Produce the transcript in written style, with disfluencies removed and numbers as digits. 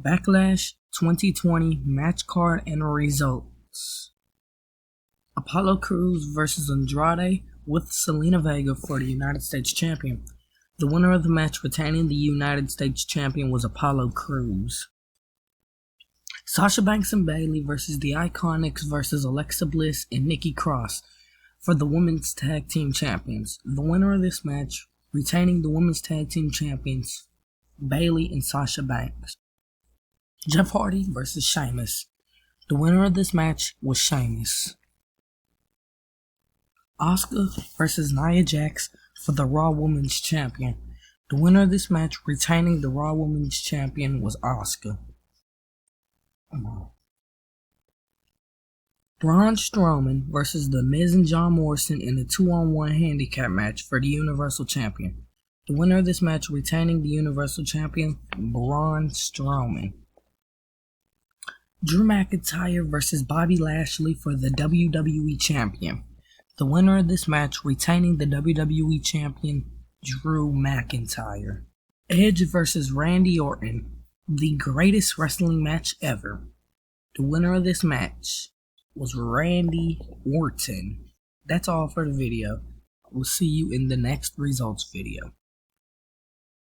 Backlash 2020 match card and results. Apollo Crews versus Andrade with Zelina Vega for the United States Champion. The winner of the match retaining the United States Champion was Apollo Crews. Sasha Banks and Bayley versus the Iconics versus Alexa Bliss and Nikki Cross for the Women's Tag Team Champions. The winner of this match retaining the Women's Tag Team Champions, Bayley and Sasha Banks. Jeff Hardy versus Sheamus. The winner of this match was Sheamus. Asuka versus Nia Jax for the Raw Women's Champion. The winner of this match retaining the Raw Women's Champion was Asuka. Braun Strowman versus The Miz and John Morrison in a 2-on-1 handicap match for the Universal Champion. The winner of this match retaining the Universal Champion, Braun Strowman. Drew McIntyre versus Bobby Lashley for the WWE Champion. The winner of this match retaining the WWE Champion, Drew McIntyre. Edge versus Randy Orton, the greatest wrestling match ever. The winner of this match was Randy Orton. That's all for the video. We'll see you in the next results video.